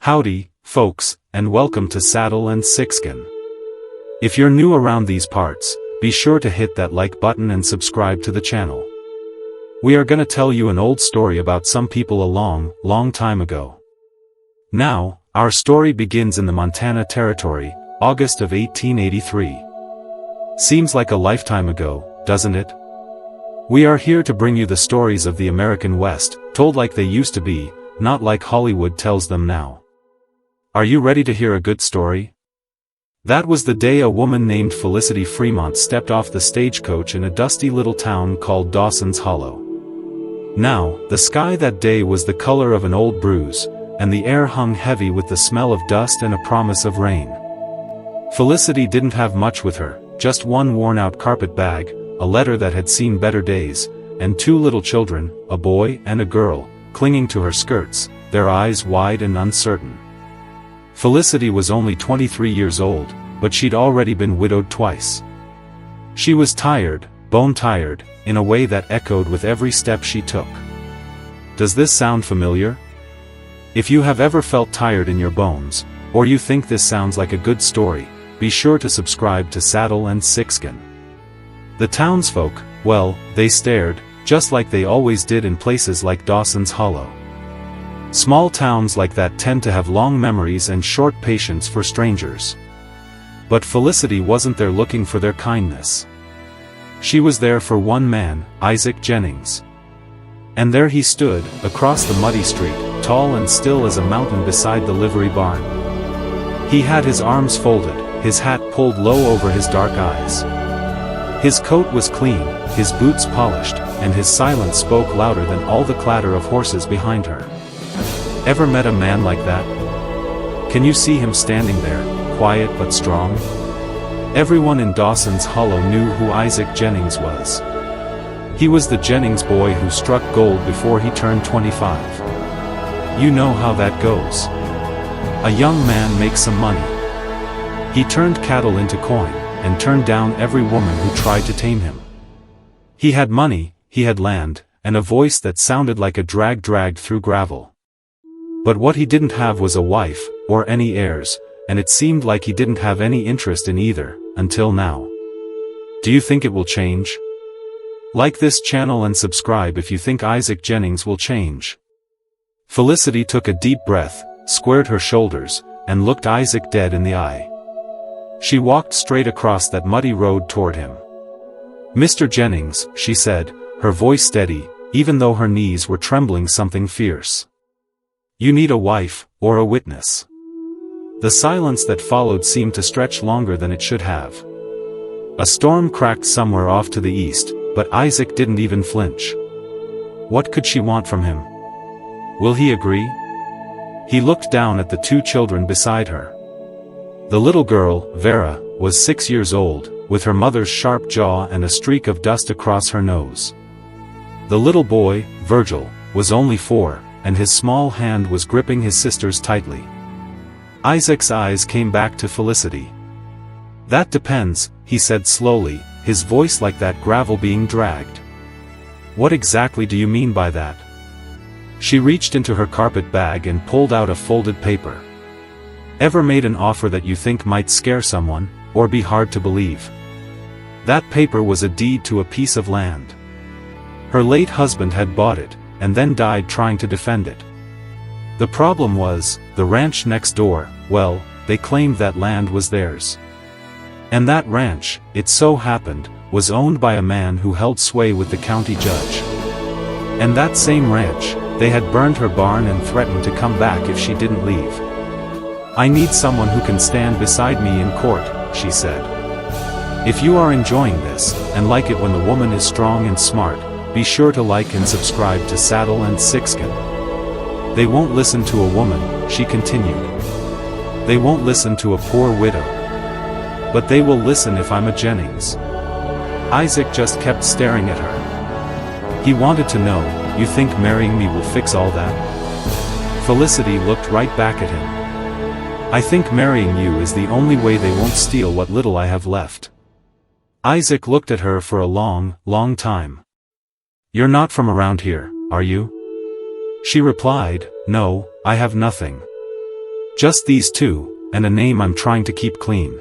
Howdy, folks, and welcome to Saddle and Sixskin. If you're new around these parts, be sure to hit that like button and subscribe to the channel. We are gonna tell you an old story about some people a long, long time ago. Now, our story begins in the Montana Territory, August of 1883. Seems like a lifetime ago, doesn't it? We are here to bring you the stories of the American West, told like they used to be, not like Hollywood tells them now. Are you ready to hear a good story? That was the day a woman named Felicity Fremont stepped off the stagecoach in a dusty little town called Dawson's Hollow. Now, the sky that day was the color of an old bruise, and the air hung heavy with the smell of dust and a promise of rain. Felicity didn't have much with her, just one worn-out carpet bag, a letter that had seen better days, and two little children, a boy and a girl, clinging to her skirts, their eyes wide and uncertain. Felicity was only 23 years old, but she'd already been widowed twice. She was tired, bone-tired, in a way that echoed with every step she took. Does this sound familiar? If you have ever felt tired in your bones, or you think this sounds like a good story, be sure to subscribe to Saddle and Sixskin. The townsfolk, well, they stared, just like they always did in places like Dawson's Hollow. Small towns like that tend to have long memories and short patience for strangers. But Felicity wasn't there looking for their kindness. She was there for one man, Isaac Jennings. And there he stood, across the muddy street, tall and still as a mountain beside the livery barn. He had his arms folded, his hat pulled low over his dark eyes. His coat was clean, his boots polished, and his silence spoke louder than all the clatter of horses behind her. Ever met a man like that? Can you see him standing there, quiet but strong? Everyone in Dawson's Hollow knew who Isaac Jennings was. He was the Jennings boy who struck gold before he turned 25. You know how that goes. A young man makes some money. He turned cattle into coin, and turned down every woman who tried to tame him. He had money, he had land, and a voice that sounded like a drag dragged through gravel. But what he didn't have was a wife, or any heirs, and it seemed like he didn't have any interest in either, until now. Do you think it will change? Like this channel and subscribe if you think Isaac Jennings will change. Felicity took a deep breath, squared her shoulders, and looked Isaac dead in the eye. She walked straight across that muddy road toward him. "Mr. Jennings," she said, her voice steady, even though her knees were trembling something fierce. "You need a wife, or a witness." The silence that followed seemed to stretch longer than it should have. A storm cracked somewhere off to the east, but Isaac didn't even flinch. What could she want from him? Will he agree? He looked down at the two children beside her. The little girl, Vera, was 6 years old, with her mother's sharp jaw and a streak of dust across her nose. The little boy, Virgil, was only 4, and his small hand was gripping his sister's tightly. Isaac's eyes came back to Felicity. "That depends," he said slowly, his voice like that gravel being dragged. "What exactly do you mean by that?" She reached into her carpet bag and pulled out a folded paper. "Ever made an offer that you think might scare someone, or be hard to believe?" That paper was a deed to a piece of land. Her late husband had bought it, and then died trying to defend it. The problem was, the ranch next door, well, they claimed that land was theirs. And that ranch, it so happened, was owned by a man who held sway with the county judge. And that same ranch, they had burned her barn and threatened to come back if she didn't leave. "I need someone who can stand beside me in court," she said. If you are enjoying this, and like it when the woman is strong and smart, be sure to like and subscribe to Saddle and Sixskin. "They won't listen to a woman," she continued. "They won't listen to a poor widow. But they will listen if I'm a Jennings." Isaac just kept staring at her. He wanted to know, "You think marrying me will fix all that?" Felicity looked right back at him. "I think marrying you is the only way they won't steal what little I have left." Isaac looked at her for a long, long time. "You're not from around here, are you?" She replied, "No, I have nothing. Just these two, and a name I'm trying to keep clean.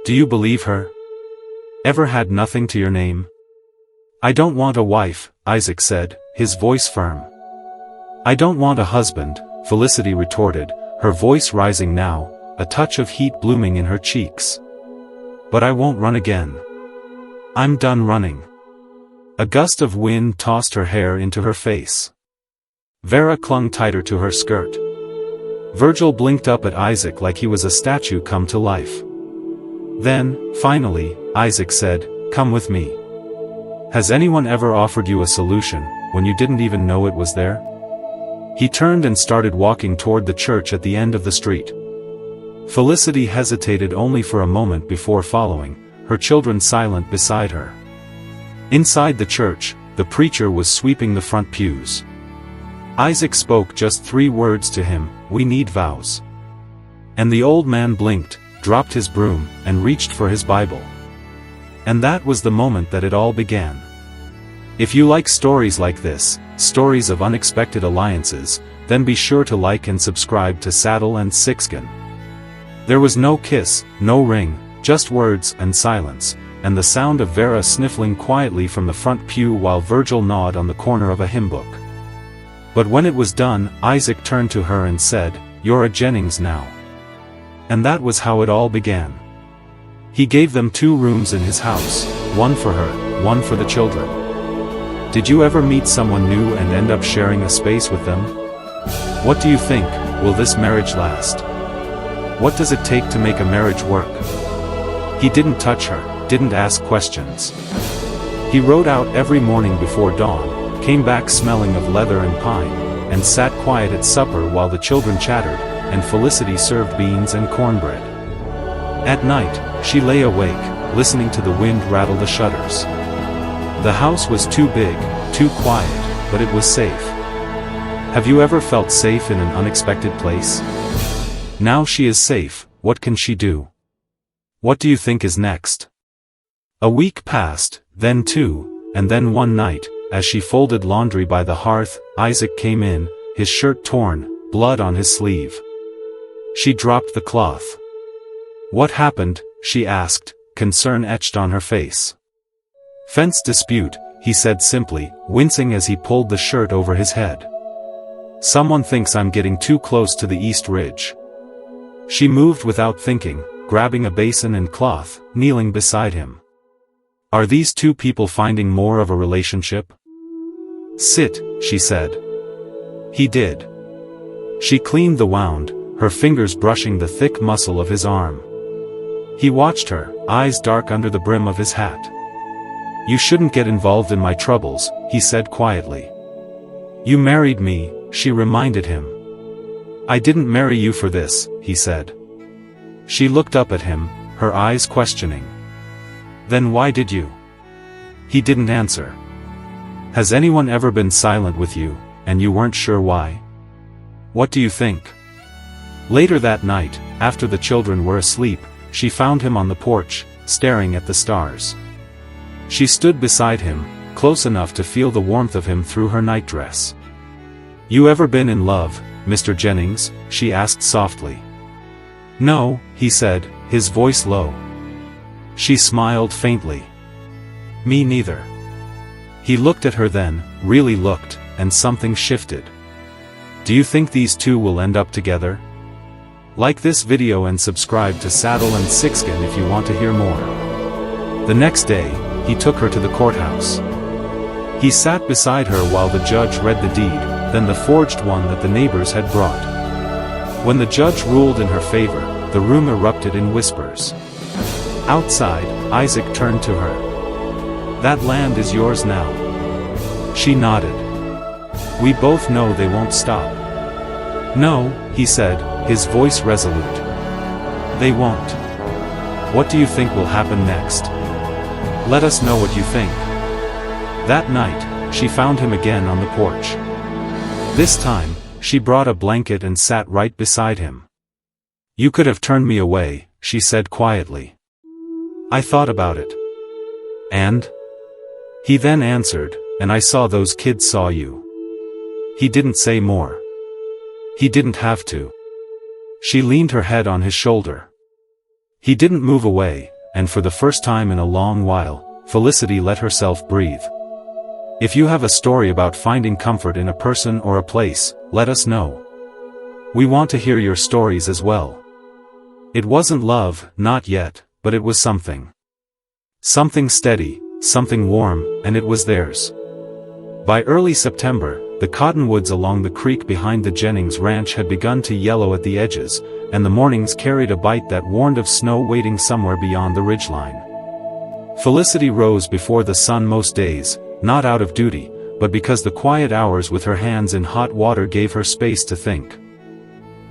Do you believe her? Ever had nothing to your name? I don't want a wife, Isaac said, his voice firm. I don't want a husband, Felicity retorted, her voice rising now, a touch of heat blooming in her cheeks. But I won't run again. I'm done running. A gust of wind tossed her hair into her face. Vera clung tighter to her skirt. Virgil blinked up at Isaac like he was a statue come to life. Then, finally, Isaac said, "Come with me." Has anyone ever offered you a solution, when you didn't even know it was there? He turned and started walking toward the church at the end of the street. Felicity hesitated only for a moment before following, her children silent beside her. Inside the church, the preacher was sweeping the front pews. Isaac spoke just 3 words to him, "We need vows." And the old man blinked, dropped his broom, and reached for his Bible. And that was the moment that it all began. If you like stories like this, stories of unexpected alliances, then be sure to like and subscribe to Saddle and Sixkin. There was no kiss, no ring, just words and silence, and the sound of Vera sniffling quietly from the front pew while Virgil gnawed on the corner of a hymn book. But when it was done, Isaac turned to her and said, "You're a Jennings now." And that was how it all began. He gave them 2 rooms in his house, one for her, one for the children. Did you ever meet someone new and end up sharing a space with them? What do you think, will this marriage last? What does it take to make a marriage work? He didn't touch her, didn't ask questions. He rode out every morning before dawn, came back smelling of leather and pine, and sat quiet at supper while the children chattered, and Felicity served beans and cornbread. At night, she lay awake, listening to the wind rattle the shutters. The house was too big, too quiet, but it was safe. Have you ever felt safe in an unexpected place? Now she is safe, what can she do? What do you think is next? A week passed, then 2, and then one night, as she folded laundry by the hearth, Isaac came in, his shirt torn, blood on his sleeve. She dropped the cloth. "What happened?" she asked, concern etched on her face. "Fence dispute," he said simply, wincing as he pulled the shirt over his head. "Someone thinks I'm getting too close to the East Ridge." She moved without thinking, grabbing a basin and cloth, kneeling beside him. "Are these 2 people finding more of a relationship?" "Sit," she said. He did. She cleaned the wound, her fingers brushing the thick muscle of his arm. He watched her, eyes dark under the brim of his hat. "You shouldn't get involved in my troubles," he said quietly. "You married me," she reminded him. "I didn't marry you for this," he said. She looked up at him, her eyes questioning. "Then why did you?" He didn't answer. Has anyone ever been silent with you, and you weren't sure why? What do you think? Later that night, after the children were asleep, she found him on the porch, staring at the stars. She stood beside him, close enough to feel the warmth of him through her nightdress. "You ever been in love, Mr. Jennings?" she asked softly. "No," he said, his voice low. She smiled faintly. "Me neither." He looked at her then, really looked, and something shifted. "Do you think these 2 will end up together?" Like this video and subscribe to Saddle and Sixkin if you want to hear more. The next day, he took her to the courthouse. He sat beside her while the judge read the deed, then the forged one that the neighbors had brought. When the judge ruled in her favor, the room erupted in whispers. Outside, Isaac turned to her. "That land is yours now." She nodded. "We both know they won't stop." "No," he said, his voice resolute. "They won't." "What do you think will happen next? Let us know what you think." That night, she found him again on the porch. This time, she brought a blanket and sat right beside him. "You could have turned me away," she said quietly. "I thought about it." "And?" He then answered, "And I saw those kids saw you." He didn't say more. He didn't have to. She leaned her head on his shoulder. He didn't move away, and for the first time in a long while, Felicity let herself breathe. If you have a story about finding comfort in a person or a place, let us know. We want to hear your stories as well. It wasn't love, not yet, but it was something. Something steady, something warm, and it was theirs. By early September, the cottonwoods along the creek behind the Jennings ranch had begun to yellow at the edges, and the mornings carried a bite that warned of snow waiting somewhere beyond the ridgeline. Felicity rose before the sun most days, not out of duty, but because the quiet hours with her hands in hot water gave her space to think.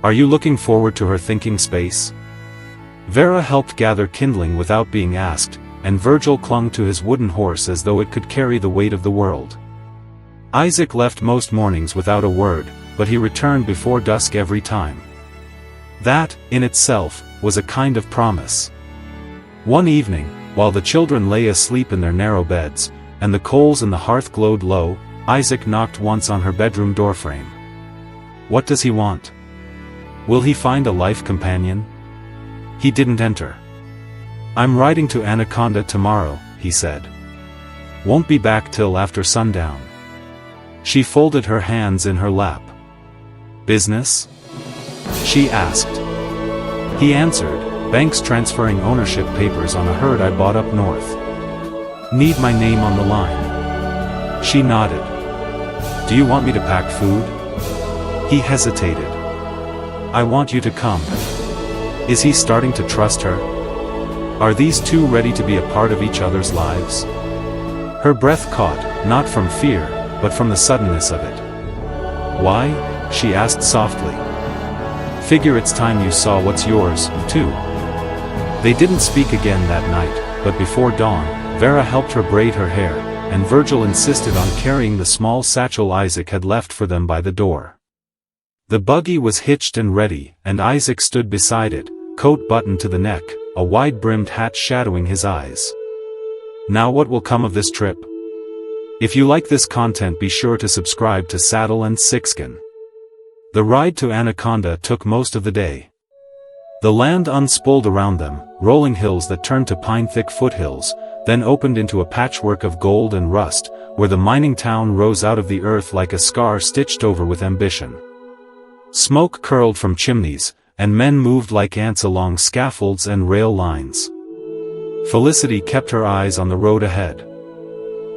Are you looking forward to her thinking space? Vera helped gather kindling without being asked, and Virgil clung to his wooden horse as though it could carry the weight of the world. Isaac left most mornings without a word, but he returned before dusk every time. That, in itself, was a kind of promise. One evening, while the children lay asleep in their narrow beds, and the coals in the hearth glowed low, Isaac knocked once on her bedroom doorframe. What does he want? Will he find a life companion? He didn't enter. I'm riding to Anaconda tomorrow, he said. Won't be back till after sundown. She folded her hands in her lap. Business? She asked. He answered, banks transferring ownership papers on a herd I bought up north. Need my name on the line. She nodded. Do you want me to pack food? He hesitated. I want you to come. Is he starting to trust her? Are these two ready to be a part of each other's lives? Her breath caught, not from fear, but from the suddenness of it. Why? She asked softly. Figure it's time you saw what's yours, too. They didn't speak again that night, but before dawn, Vera helped her braid her hair, and Virgil insisted on carrying the small satchel Isaac had left for them by the door. The buggy was hitched and ready, and Isaac stood beside it, coat buttoned to the neck, a wide-brimmed hat shadowing his eyes. Now what will come of this trip? If you like this content, be sure to subscribe to Saddle and Sixskin. The ride to Anaconda took most of the day. The land unspooled around them, rolling hills that turned to pine-thick foothills, then opened into a patchwork of gold and rust, where the mining town rose out of the earth like a scar stitched over with ambition. Smoke curled from chimneys, and men moved like ants along scaffolds and rail lines. Felicity kept her eyes on the road ahead.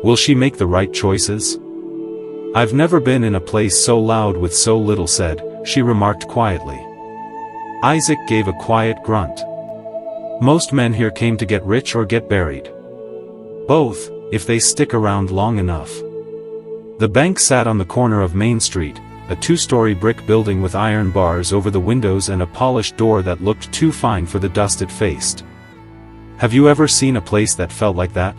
Will she make the right choices? I've never been in a place so loud with so little said, she remarked quietly. Isaac gave a quiet grunt. Most men here came to get rich or get buried. Both, if they stick around long enough. The bank sat on the corner of Main Street, a two-story brick building with iron bars over the windows and a polished door that looked too fine for the dust it faced. Have you ever seen a place that felt like that?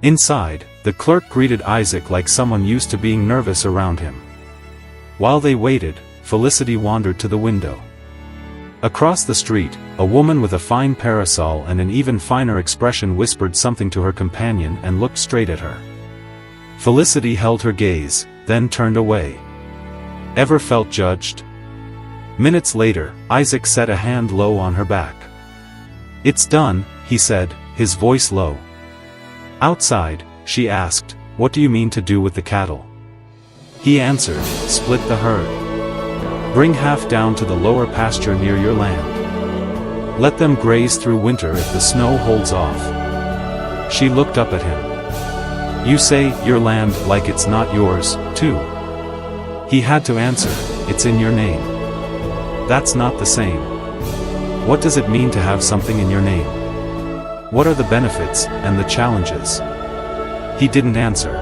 Inside, the clerk greeted Isaac like someone used to being nervous around him. While they waited, Felicity wandered to the window. Across the street, a woman with a fine parasol and an even finer expression whispered something to her companion and looked straight at her. Felicity held her gaze, then turned away. Ever felt judged? Minutes later, Isaac set a hand low on her back. It's done, he said, his voice low. Outside, she asked, what do you mean to do with the cattle? He answered, split the herd. Bring half down to the lower pasture near your land. Let them graze through winter if the snow holds off. She looked up at him. You say, your land, like it's not yours, too. He had to answer, it's in your name. That's not the same. What does it mean to have something in your name? What are the benefits, and the challenges? He didn't answer.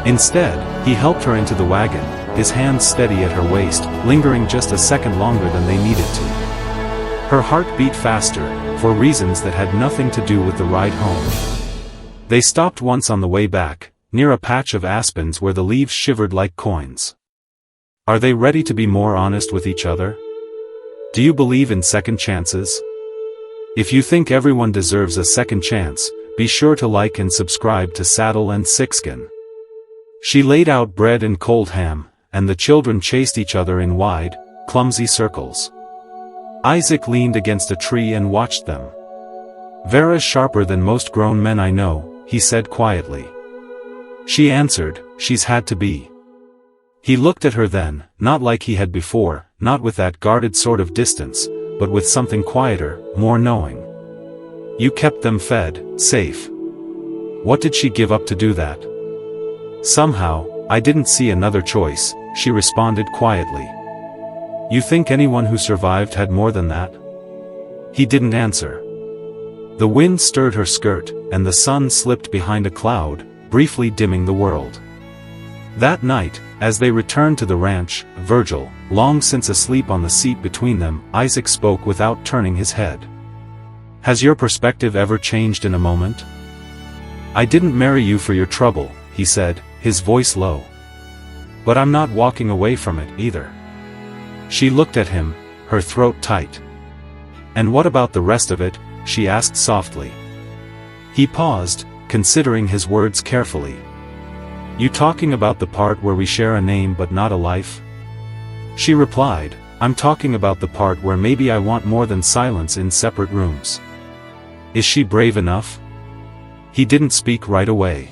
Instead, he helped her into the wagon, his hands steady at her waist, lingering just a second longer than they needed to. Her heart beat faster, for reasons that had nothing to do with the ride home. They stopped once on the way back, near a patch of aspens where the leaves shivered like coins. Are they ready to be more honest with each other? Do you believe in second chances? If you think everyone deserves a second chance, be sure to like and subscribe to Saddle and Sixskin. She laid out bread and cold ham, and the children chased each other in wide, clumsy circles. Isaac leaned against a tree and watched them. "Vera's sharper than most grown men I know," he said quietly. She answered, "She's had to be." He looked at her then, not like he had before, not with that guarded sort of distance, but with something quieter, more knowing. "You kept them fed, safe. What did she give up to do that?" "Somehow, I didn't see another choice," she responded quietly. "You think anyone who survived had more than that?" He didn't answer. The wind stirred her skirt, and the sun slipped behind a cloud, briefly dimming the world. That night, as they returned to the ranch, Virgil, long since asleep on the seat between them, Isaac spoke without turning his head. "Has your perspective ever changed in a moment?" "I didn't marry you for your trouble," he said, his voice low. "But I'm not walking away from it, either." She looked at him, her throat tight. "And what about the rest of it?" she asked softly. He paused, considering his words carefully. "You talking about the part where we share a name but not a life?" She replied, "I'm talking about the part where maybe I want more than silence in separate rooms." "Is she brave enough?" He didn't speak right away.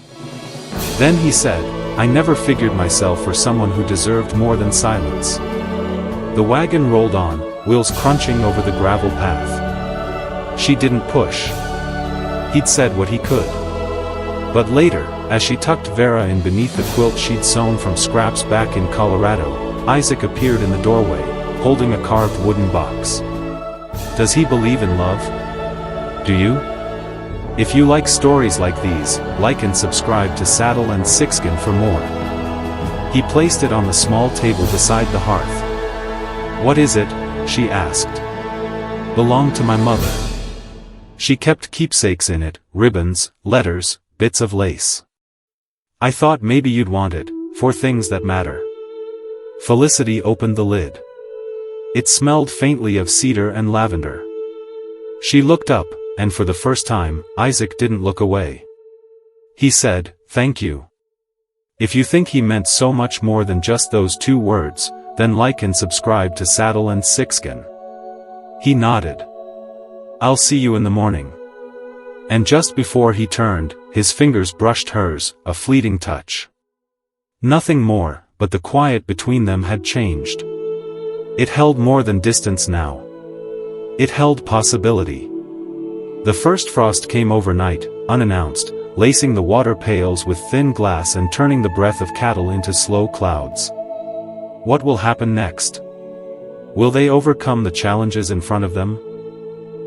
Then he said, "I never figured myself for someone who deserved more than silence." The wagon rolled on, wheels crunching over the gravel path. She didn't push. He'd said what he could. But later, as she tucked Vera in beneath the quilt she'd sewn from scraps back in Colorado, Isaac appeared in the doorway, holding a carved wooden box. "Does he believe in love? Do you? If you like stories like these, like and subscribe to Saddle and Sixskin for more." He placed it on the small table beside the hearth. "What is it?" she asked. "Belonged to my mother. She kept keepsakes in it, ribbons, letters, bits of lace. I thought maybe you'd want it, for things that matter." Felicity opened the lid. It smelled faintly of cedar and lavender. She looked up, and for the first time, Isaac didn't look away. He said, "Thank you. If you think he meant so much more than just those 2 words, then like and subscribe to Saddle and Sixskin." He nodded. "I'll see you in the morning." And just before he turned, his fingers brushed hers, a fleeting touch. Nothing more, but the quiet between them had changed. It held more than distance now. It held possibility. The first frost came overnight, unannounced, lacing the water pails with thin glass and turning the breath of cattle into slow clouds. What will happen next? Will they overcome the challenges in front of them?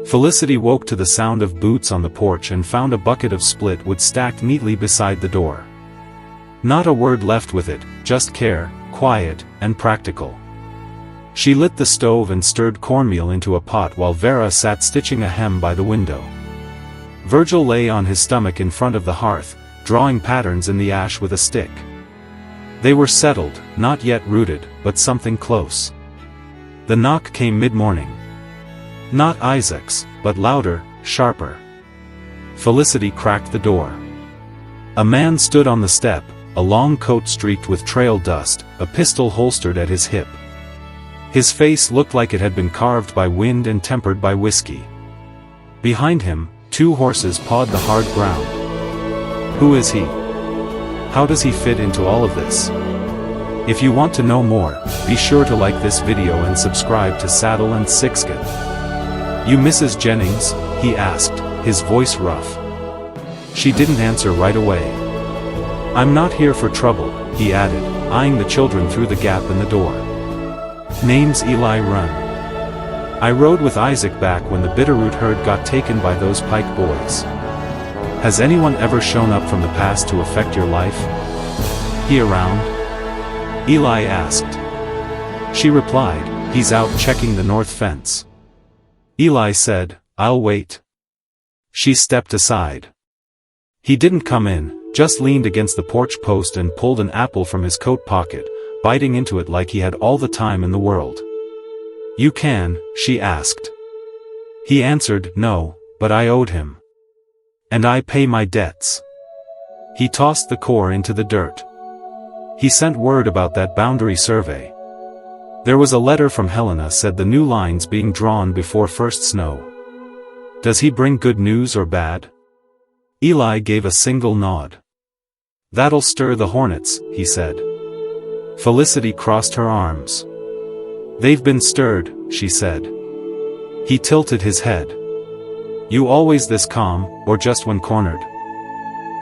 Felicity woke to the sound of boots on the porch and found a bucket of split wood stacked neatly beside the door. Not a word left with it, just care, quiet, and practical. She lit the stove and stirred cornmeal into a pot while Vera sat stitching a hem by the window. Virgil lay on his stomach in front of the hearth, drawing patterns in the ash with a stick. They were settled, not yet rooted, but something close. The knock came mid-morning. Not Isaac's, but louder, sharper. Felicity cracked the door. A man stood on the step, a long coat streaked with trail dust, a pistol holstered at his hip. His face looked like it had been carved by wind and tempered by whiskey. Behind him, 2 horses pawed the hard ground. Who is he? How does he fit into all of this? If you want to know more, be sure to like this video and subscribe to Saddle and Sixskin. "You Mrs. Jennings?" he asked, his voice rough. She didn't answer right away. "I'm not here for trouble," he added, eyeing the children through the gap in the door. "Name's Eli Run. I rode with Isaac back when the Bitterroot herd got taken by those Pike boys. Has anyone ever shown up from the past to affect your life? He around?" Eli asked. She replied, "He's out checking the north fence." Eli said, "I'll wait." She stepped aside. He didn't come in, just leaned against the porch post and pulled an apple from his coat pocket, biting into it like he had all the time in the world. "You can?" she asked. He answered, "No, but I owed him. And I pay my debts." He tossed the core into the dirt. "He sent word about that boundary survey. There was a letter from Helena, said the new lines being drawn before first snow. Does he bring good news or bad? Eli gave a single nod. That'll stir the hornets, he said. Felicity crossed her arms. They've been stirred, she said. He tilted his head. You always this calm, or just when cornered?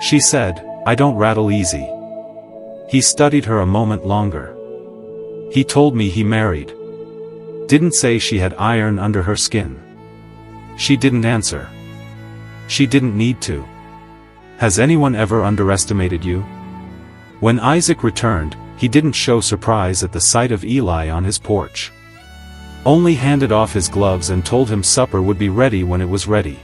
She said, I don't rattle easy. He studied her a moment longer. He told me he married. Didn't say she had iron under her skin. She didn't answer. She didn't need to. Has anyone ever underestimated you? When Isaac returned, he didn't show surprise at the sight of Eli on his porch. Only handed off his gloves and told him supper would be ready when it was ready.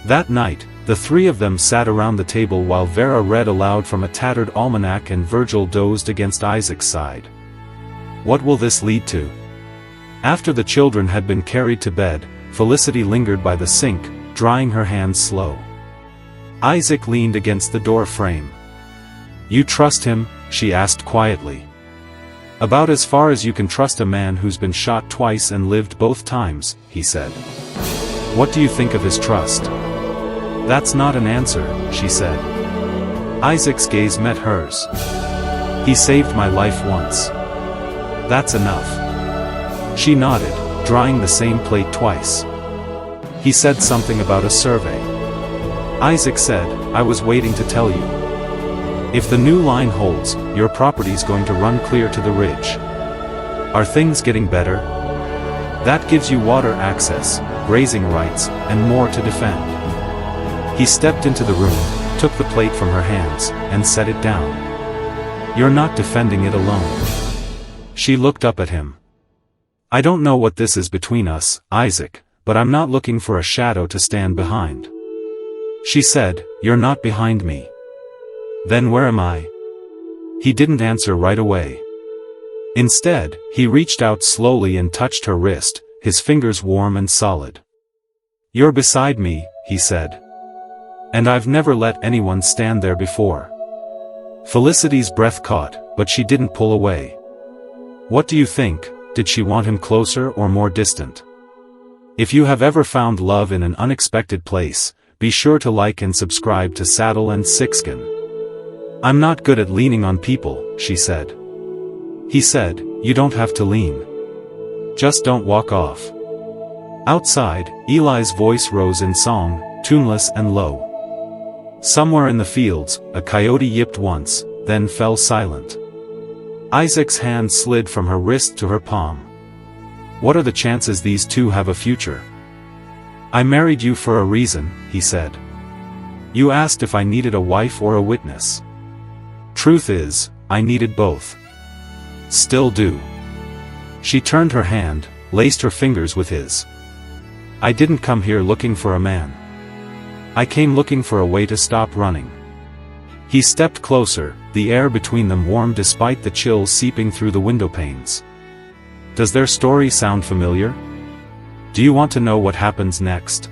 That night, the three of them sat around the table while Vera read aloud from a tattered almanac and Virgil dozed against Isaac's side. What will this lead to? After the children had been carried to bed, Felicity lingered by the sink, drying her hands slow. Isaac leaned against the door frame. You trust him? She asked quietly. About as far as you can trust a man who's been shot twice and lived both times, he said. What do you think of his trust? That's not an answer, she said. Isaac's gaze met hers. He saved my life once. That's enough. She nodded, drying the same plate twice. He said something about a survey. Isaac said, I was waiting to tell you. If the new line holds, your property's going to run clear to the ridge. Are things getting better? That gives you water access, grazing rights, and more to defend. He stepped into the room, took the plate from her hands, and set it down. You're not defending it alone. She looked up at him. I don't know what this is between us, Isaac, but I'm not looking for a shadow to stand behind. She said, You're not behind me. Then where am I? He didn't answer right away. Instead, he reached out slowly and touched her wrist, his fingers warm and solid. You're beside me, he said. And I've never let anyone stand there before. Felicity's breath caught, but she didn't pull away. What do you think? Did she want him closer or more distant? If you have ever found love in an unexpected place, be sure to like and subscribe to Saddle and Sixskin. I'm not good at leaning on people, she said. He said, You don't have to lean. Just don't walk off. Outside, Eli's voice rose in song, tuneless and low. Somewhere in the fields, a coyote yipped once, then fell silent. Isaac's hand slid from her wrist to her palm. What are the chances these two have a future? I married you for a reason, he said. You asked if I needed a wife or a witness. Truth is, I needed both. Still do. She turned her hand, laced her fingers with his. I didn't come here looking for a man. I came looking for a way to stop running. He stepped closer, the air between them warm despite the chill seeping through the window panes. Does their story sound familiar? Do you want to know what happens next?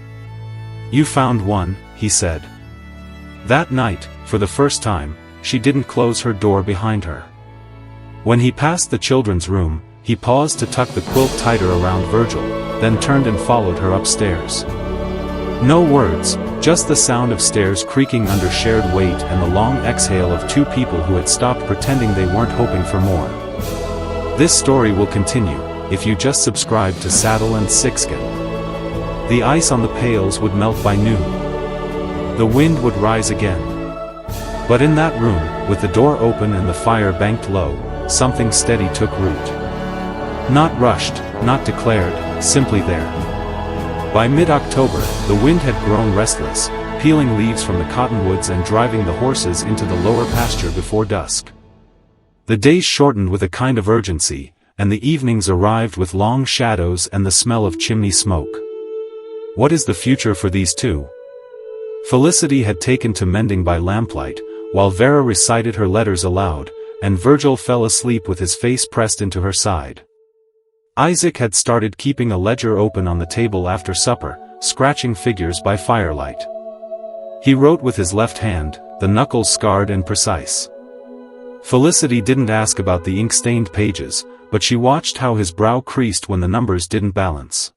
You found one, he said. That night, for the first time, she didn't close her door behind her. When he passed the children's room, he paused to tuck the quilt tighter around Virgil, then turned and followed her upstairs. No words, just the sound of stairs creaking under shared weight and the long exhale of two people who had stopped pretending they weren't hoping for more. This story will continue, if you just subscribe to Saddle and Sixskin. The ice on the pails would melt by noon. The wind would rise again. But in that room, with the door open and the fire banked low, something steady took root. Not rushed, not declared, simply there. By mid-October, the wind had grown restless, peeling leaves from the cottonwoods and driving the horses into the lower pasture before dusk. The days shortened with a kind of urgency, and the evenings arrived with long shadows and the smell of chimney smoke. What is the future for these two? Felicity had taken to mending by lamplight, while Vera recited her letters aloud, and Virgil fell asleep with his face pressed into her side. Isaac had started keeping a ledger open on the table after supper, scratching figures by firelight. He wrote with his left hand, the knuckles scarred and precise. Felicity didn't ask about the ink-stained pages, but she watched how his brow creased when the numbers didn't balance.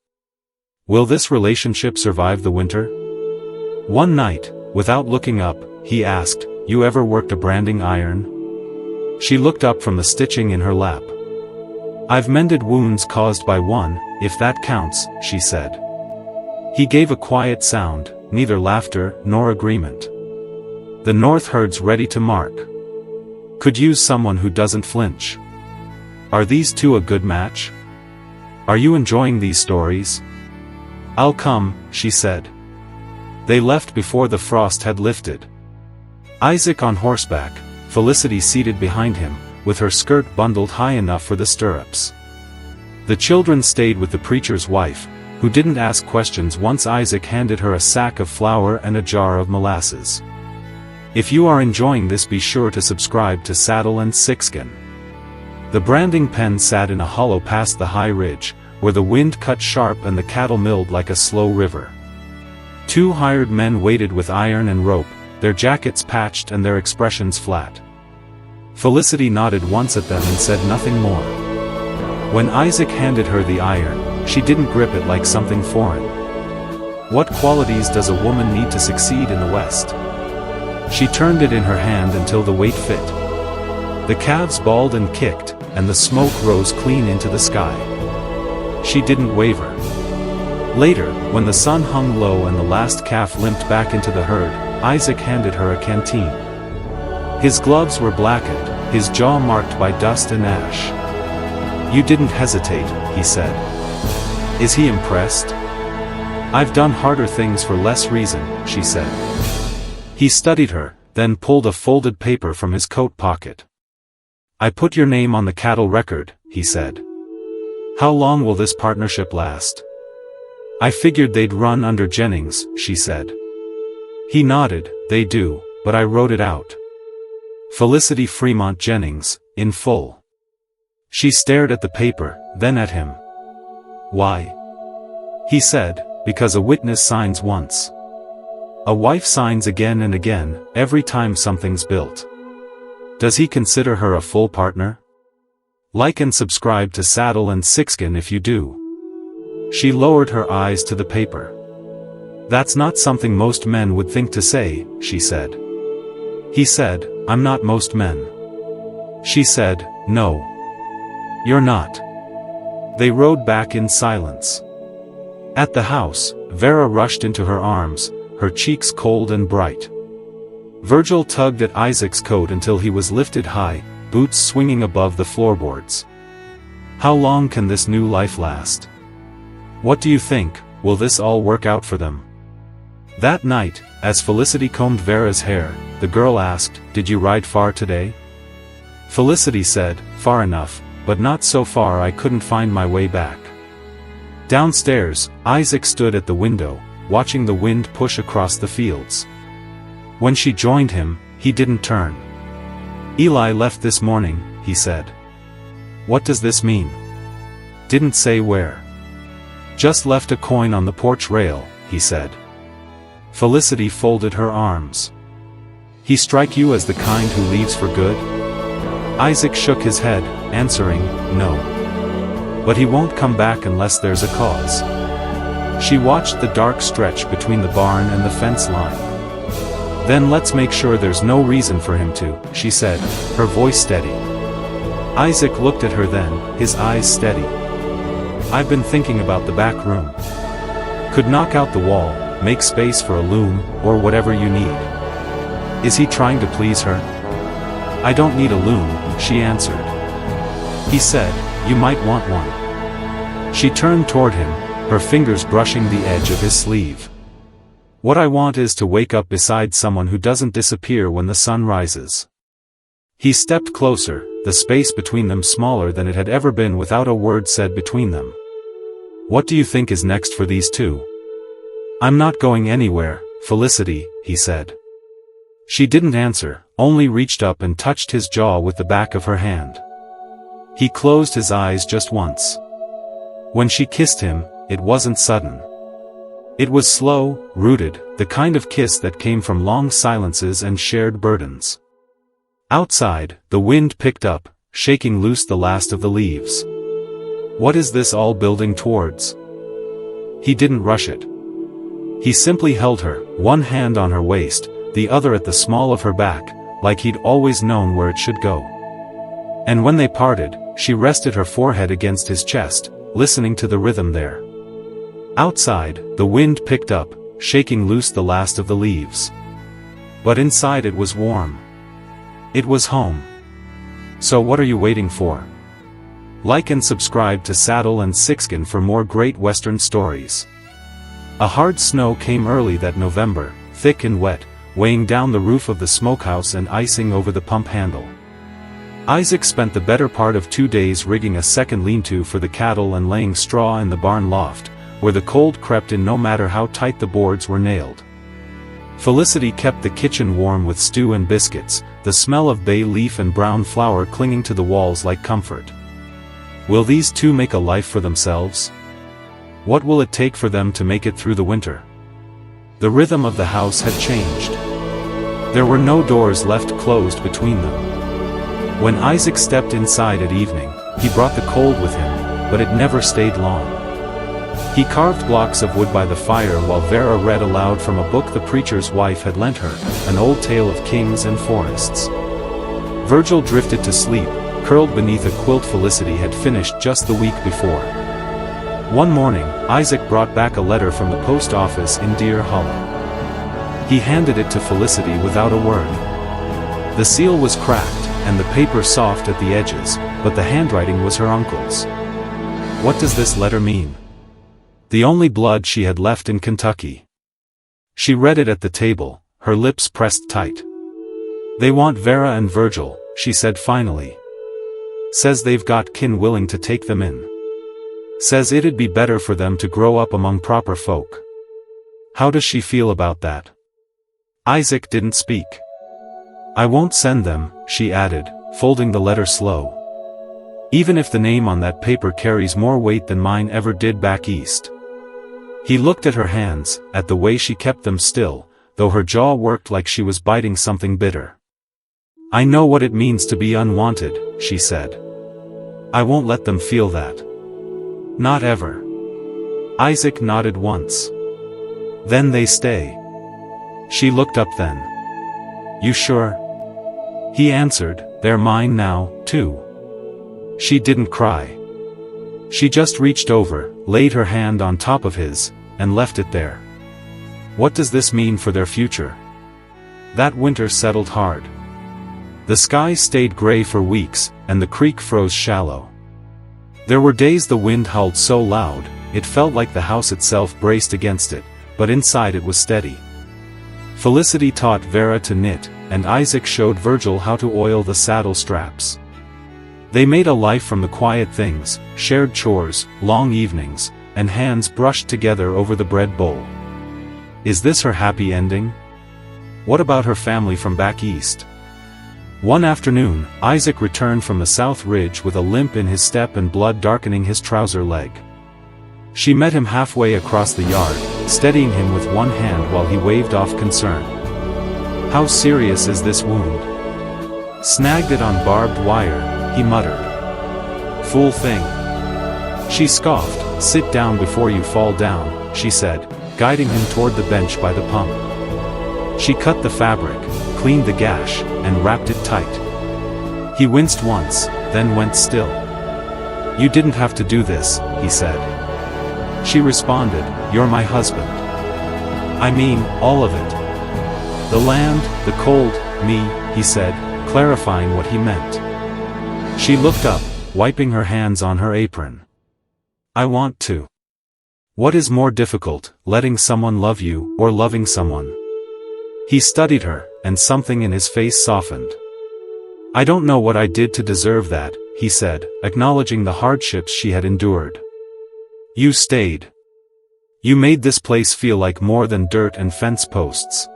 Will this relationship survive the winter? One night, without looking up, he asked, "You ever worked a branding iron?" She looked up from the stitching in her lap. "I've mended wounds caused by one, if that counts," she said. He gave a quiet sound, neither laughter nor agreement. The North herd's ready to mark. Could use someone who doesn't flinch. Are these two a good match? Are you enjoying these stories? I'll come, she said. They left before the frost had lifted. Isaac on horseback, Felicity seated behind him, with her skirt bundled high enough for the stirrups. The children stayed with the preacher's wife, who didn't ask questions once Isaac handed her a sack of flour and a jar of molasses. If you are enjoying this, be sure to subscribe to Saddle and Sixskin. The branding pen sat in a hollow past the high ridge, where the wind cut sharp and the cattle milled like a slow river. Two hired men waited with iron and rope, their jackets patched and their expressions flat. Felicity nodded once at them and said nothing more. When Isaac handed her the iron, she didn't grip it like something foreign. What qualities does a woman need to succeed in the West? She turned it in her hand until the weight fit. The calves bawled and kicked, and the smoke rose clean into the sky. She didn't waver. Later, when the sun hung low and the last calf limped back into the herd, Isaac handed her a canteen. His gloves were blackened, his jaw marked by dust and ash. "You didn't hesitate," he said. Is he impressed? "I've done harder things for less reason," she said. He studied her, then pulled a folded paper from his coat pocket. "I put your name on the cattle record," he said. "How long will this partnership last?" "I figured they'd run under Jennings," she said. He nodded. "They do, but I wrote it out. Felicity Fremont Jennings, in full." She stared at the paper, then at him. "Why?" He said, "Because a witness signs once. A wife signs again and again, every time something's built." Does he consider her a full partner? Like and subscribe to Saddle and Sixskin if you do. She lowered her eyes to the paper. "That's not something most men would think to say," she said. He said, "I'm not most men." She said, "No. You're not." They rode back in silence. At the house, Vera rushed into her arms, her cheeks cold and bright. Virgil tugged at Isaac's coat until he was lifted high, boots swinging above the floorboards. How long can this new life last? What do you think, will this all work out for them? That night, as Felicity combed Vera's hair, the girl asked, "Did you ride far today?" Felicity said, "Far enough, but not so far I couldn't find my way back." Downstairs, Isaac stood at the window, watching the wind push across the fields. When she joined him, he didn't turn. "Eli left this morning," he said. "What does this mean?" "Didn't say where. Just left a coin on the porch rail," he said. Felicity folded her arms. "He strike you as the kind who leaves for good?" Isaac shook his head, answering, "No. But he won't come back unless there's a cause." She watched the dark stretch between the barn and the fence line. "Then let's make sure there's no reason for him to," she said, her voice steady. Isaac looked at her then, his eyes steady. "I've been thinking about the back room. Could knock out the wall, make space for a loom, or whatever you need." Is he trying to please her? "I don't need a loom," she answered. He said, "You might want one." She turned toward him, her fingers brushing the edge of his sleeve. "What I want is to wake up beside someone who doesn't disappear when the sun rises." He stepped closer, the space between them smaller than it had ever been without a word said between them. "What do you think is next for these two?" "I'm not going anywhere, Felicity," he said. She didn't answer, only reached up and touched his jaw with the back of her hand. He closed his eyes just once. When she kissed him, it wasn't sudden. It was slow, rooted, the kind of kiss that came from long silences and shared burdens. Outside, the wind picked up, shaking loose the last of the leaves. What is this all building towards? He didn't rush it. He simply held her, one hand on her waist, the other at the small of her back, like he'd always known where it should go. And when they parted, she rested her forehead against his chest, listening to the rhythm there. Outside, the wind picked up, shaking loose the last of the leaves. But inside it was warm. It was home. So what are you waiting for? Like and subscribe to Saddle and Sixskin for more great Western stories. A hard snow came early that November, thick and wet, weighing down the roof of the smokehouse and icing over the pump handle. Isaac spent the better part of 2 days rigging a second lean-to for the cattle and laying straw in the barn loft, where the cold crept in no matter how tight the boards were nailed. Felicity kept the kitchen warm with stew and biscuits, the smell of bay leaf and brown flour clinging to the walls like comfort. Will these two make a life for themselves? What will it take for them to make it through the winter? The rhythm of the house had changed. There were no doors left closed between them. When Isaac stepped inside at evening, he brought the cold with him, but it never stayed long. He carved blocks of wood by the fire while Vera read aloud from a book the preacher's wife had lent her, an old tale of kings and forests. Virgil drifted to sleep, curled beneath a quilt Felicity had finished just the week before. One morning, Isaac brought back a letter from the post office in Deer Hollow. He handed it to Felicity without a word. The seal was cracked, and the paper soft at the edges, but the handwriting was her uncle's. What does this letter mean? The only blood she had left in Kentucky. She read it at the table, her lips pressed tight. They want Vera and Virgil, she said finally. Says they've got kin willing to take them in. Says it'd be better for them to grow up among proper folk. How does she feel about that? Isaac didn't speak. I won't send them, she added, folding the letter slow. Even if the name on that paper carries more weight than mine ever did back east. He looked at her hands, at the way she kept them still, though her jaw worked like she was biting something bitter. I know what it means to be unwanted, she said. I won't let them feel that. Not ever. Isaac nodded once. Then they stay. She looked up then. You sure? He answered, they're mine now, too. She didn't cry. She just reached over, laid her hand on top of his, and left it there. What does this mean for their future? That winter settled hard. The sky stayed gray for weeks, and the creek froze shallow. There were days the wind howled so loud, it felt like the house itself braced against it, but inside it was steady. Felicity taught Vera to knit, and Isaac showed Virgil how to oil the saddle straps. They made a life from the quiet things, shared chores, long evenings, and hands brushed together over the bread bowl. Is this her happy ending? What about her family from back east? One afternoon, Isaac returned from the South Ridge with a limp in his step and blood darkening his trouser leg. She met him halfway across the yard, steadying him with one hand while he waved off concern. How serious is this wound? Snagged it on barbed wire, he muttered. Fool thing. She scoffed. Sit down before you fall down, she said, guiding him toward the bench by the pump. She cut the fabric, cleaned the gash, and wrapped it tight. He winced once, then went still. You didn't have to do this, he said. She responded, you're my husband. I mean, all of it. The land, the cold, me, he said, clarifying what he meant. She looked up, wiping her hands on her apron. I want to. What is more difficult, letting someone love you, or loving someone? He studied her, and something in his face softened. I don't know what I did to deserve that, he said, acknowledging the hardships she had endured. You stayed. You made this place feel like more than dirt and fence posts.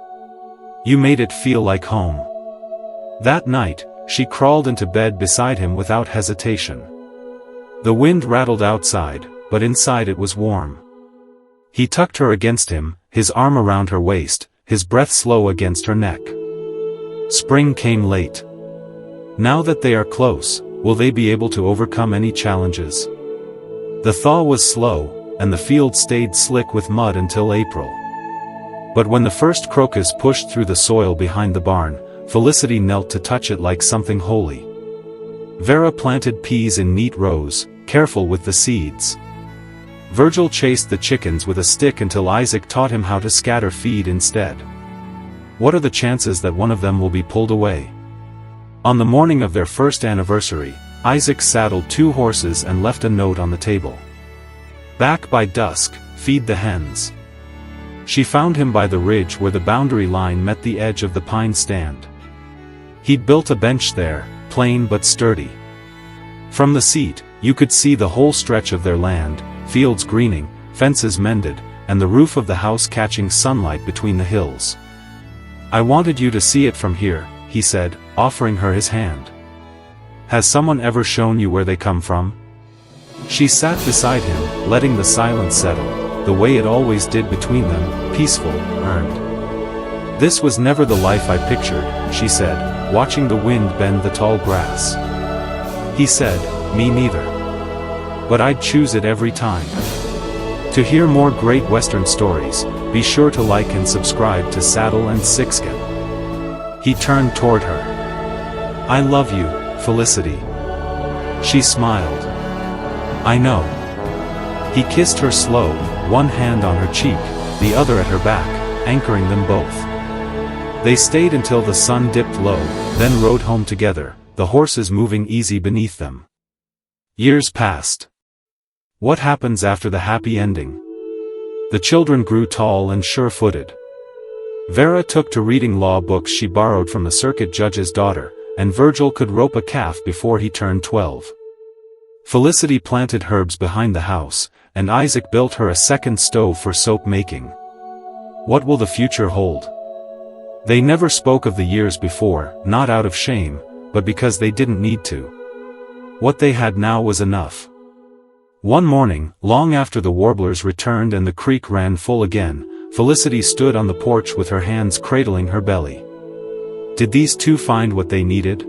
You made it feel like home. That night, she crawled into bed beside him without hesitation. The wind rattled outside, but inside it was warm. He tucked her against him, his arm around her waist, his breath slow against her neck. Spring came late. Now that they are close, Will they be able to overcome any challenges? The thaw was slow, and the field stayed slick with mud until April. But when the first crocus pushed through the soil behind the barn, Felicity knelt to touch it like something holy. Vera planted peas in neat rows, careful with the seeds. Virgil chased the chickens with a stick until Isaac taught him how to scatter feed instead. What are the chances that one of them will be pulled away? On the morning of their first anniversary, Isaac saddled 2 horses and left a note on the table. Back by dusk, feed the hens. She found him by the ridge where the boundary line met the edge of the pine stand. He'd built a bench there, plain but sturdy. From the seat, you could see the whole stretch of their land, fields greening, fences mended, and the roof of the house catching sunlight between the hills. "I wanted you to see it from here," he said, offering her his hand. "Has someone ever shown you where they come from?" She sat beside him, letting the silence settle, the way it always did between them, peaceful, earned. "This was never the life I pictured," she said, watching the wind bend the tall grass. He said, "Me neither. But I'd choose it every time." To hear more great Western stories, be sure to like and subscribe to Saddle and Sixskin. He turned toward her. "I love you, Felicity." She smiled. "I know." He kissed her slow, one hand on her cheek, the other at her back, anchoring them both. They stayed until the sun dipped low, then rode home together, the horses moving easy beneath them. Years passed. What happens after the happy ending? The children grew tall and sure-footed. Vera took to reading law books she borrowed from the circuit judge's daughter, and Virgil could rope a calf before he turned 12. Felicity planted herbs behind the house, and Isaac built her a second stove for soap making. What will the future hold? They never spoke of the years before, not out of shame, but because they didn't need to. What they had now was enough. One morning, long after the warblers returned and the creek ran full again, Felicity stood on the porch with her hands cradling her belly. Did these two find what they needed?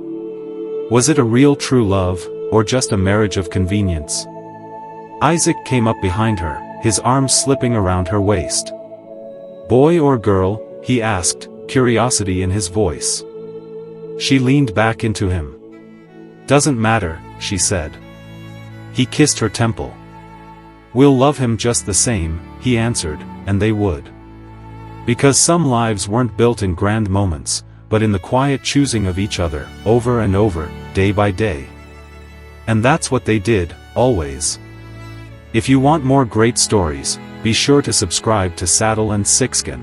Was it a real true love, or just a marriage of convenience? Isaac came up behind her, his arms slipping around her waist. "Boy or girl?" he asked, curiosity in his voice. She leaned back into him. "Doesn't matter," she said. He kissed her temple. "We'll love him just the same," he answered, and they would. Because some lives weren't built in grand moments, but in the quiet choosing of each other, over and over, day by day. And that's what they did, always. If you want more great stories, be sure to subscribe to Saddle and Sixskin.